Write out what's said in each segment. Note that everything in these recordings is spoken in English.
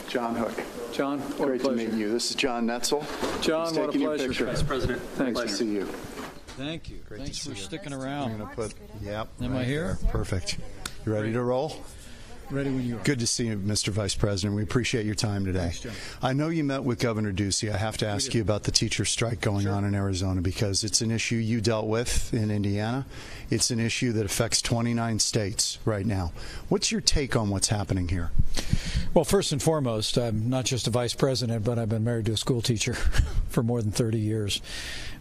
John Hook. John, what Great a pleasure. to meet you. This is John Netzel. John, what a pleasure. Vice President. Thanks to see you. Thank you. Great Thanks to for see you. sticking around. I'm going to put, yep. Am I here? There. Perfect. You ready to roll? Ready when you are. Good to see you, Mr. Vice President. We appreciate your time today. Thanks, John. I know you met with Governor Ducey. I have to ask you about the teacher strike going on in Arizona because it's an issue you dealt with in Indiana. It's an issue that affects 29 states right now. What's your take on what's happening here? Well, first and foremost, I'm not just a vice president, but I've been married to a school teacher for more than 30 years.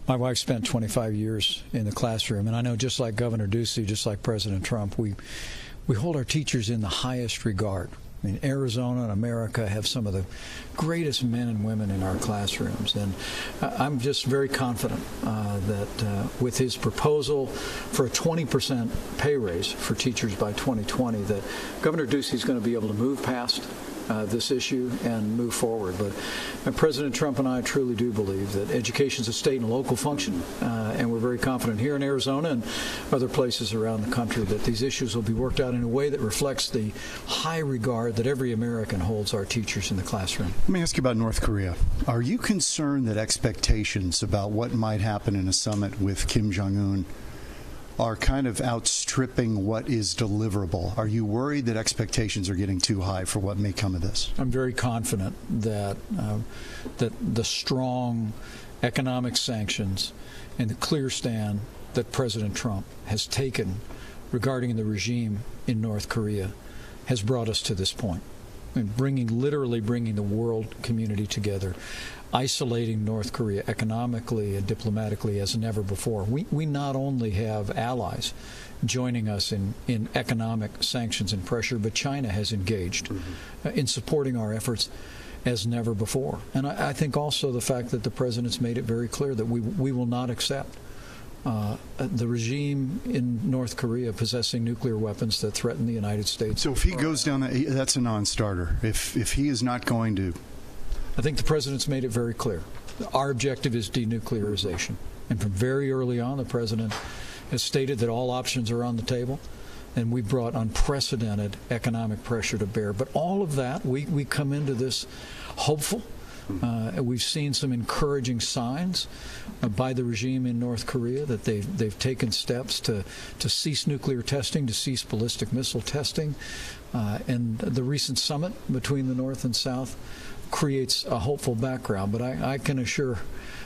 My wife spent 25 years in the classroom, and I know just like Governor Ducey, just like President Trump, we hold our teachers in the highest regard. I mean, Arizona and America have some of the greatest men and women in our classrooms, and I'm just very confident that with his proposal for a 20% pay raise for teachers by 2020, that Governor Ducey is going to be able to move past this issue and move forward. But President Trump and I truly do believe that education is a state and local function, and we're very confident here in Arizona and other places around the country that these issues will be worked out in a way that reflects the high regard that every American holds our teachers in the classroom. Let me ask you about North Korea. Are you concerned that expectations about what might happen in a summit with Kim Jong-un are kind of outstripping what is deliverable? Are you worried that expectations are getting too high for what may come of this? I'm very confident that that the strong economic sanctions and the clear stand that President Trump has taken regarding the regime in North Korea has brought us to this point. I mean, literally bringing the world community together, isolating North Korea economically and diplomatically as never before. We not only have allies joining us in economic sanctions and pressure, but China has engaged in supporting our efforts as never before. And I think also the fact that the President's made it very clear that we will not accept the regime in North Korea possessing nuclear weapons that threaten the United States. So if he goes down, that's a non-starter. If he is not going to... I think the President's made it very clear. Our objective is denuclearization. And from very early on, the President has stated that all options are on the table, and we brought unprecedented economic pressure to bear. But all of that, we come into this hopeful. We've seen some encouraging signs by the regime in North Korea that they've taken steps to cease nuclear testing, to cease ballistic missile testing, and the recent summit between the North and South creates a hopeful background. But I can assure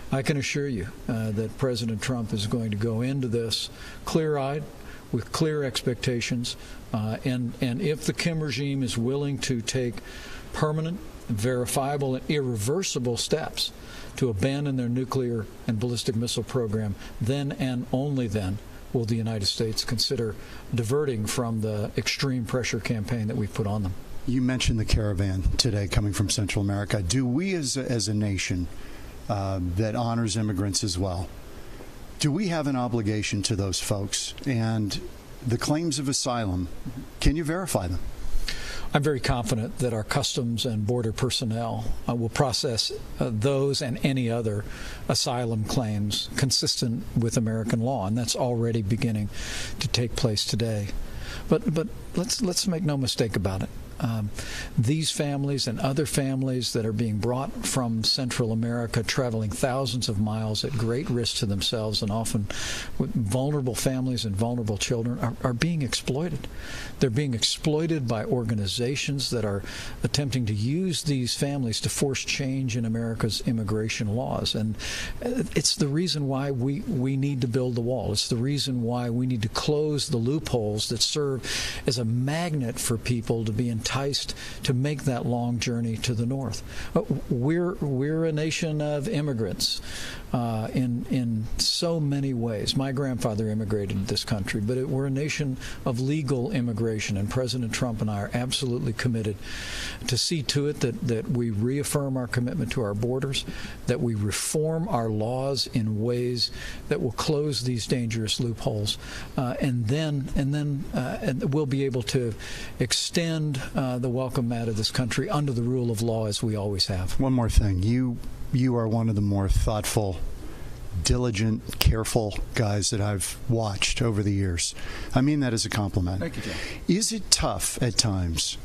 you that President Trump is going to go into this clear-eyed, with clear expectations, and if the Kim regime is willing to take permanent, verifiable, and irreversible steps to abandon their nuclear and ballistic missile program, then and only then will the United States consider diverting from the extreme pressure campaign that we've put on them. You mentioned the caravan today coming from Central America. Do we as a nation that honors immigrants as well, do we have an obligation to those folks? And the claims of asylum, can you verify them? I'm very confident that our customs and border personnel will process those and any other asylum claims consistent with American law, and that's already beginning to take place today. But let's make no mistake about it. These families and other families that are being brought from Central America, traveling thousands of miles at great risk to themselves and often with vulnerable families and vulnerable children, are being exploited. They're being exploited by organizations that are attempting to use these families to force change in America's immigration laws. And it's the reason why we need to build the wall. It's the reason why we need to close the loopholes that serve as a magnet for people to be enticed to make that long journey to the north. We're a nation of immigrants in so many ways. My grandfather immigrated to this country, but we're a nation of legal immigration, and President Trump and I are absolutely committed to see to it that we reaffirm our commitment to our borders, that we reform our laws in ways that will close these dangerous loopholes, and then we'll be able to extend the welcome mat of this country under the rule of law as we always have. One more thing. You are one of the more thoughtful, diligent, careful guys that I've watched over the years. I mean that as a compliment. Thank you, John. Is it tough at times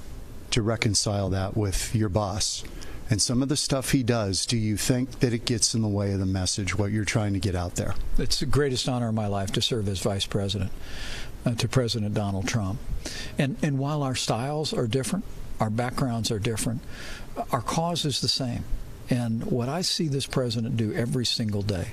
to reconcile that with your boss? And some of the stuff he does, do you think that it gets in the way of the message, what you're trying to get out there? It's the greatest honor of my life to serve as vice president to President Donald Trump. And while our styles are different, our backgrounds are different, our cause is the same. And what I see this president do every single day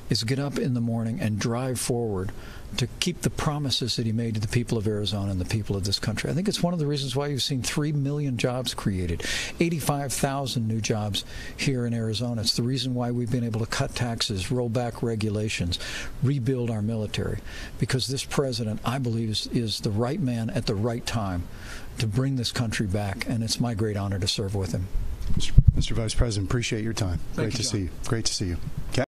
is get up in the morning and drive forward to keep the promises that he made to the people of Arizona and the people of this country. I think it's one of the reasons why you've seen 3 million jobs created, 85,000 new jobs here in Arizona. It's the reason why we've been able to cut taxes, roll back regulations, rebuild our military, because this president, I believe, is the right man at the right time to bring this country back, and it's my great honor to serve with him. Mr. Vice President, appreciate your time. Thank Great you, to see you. Great to see you.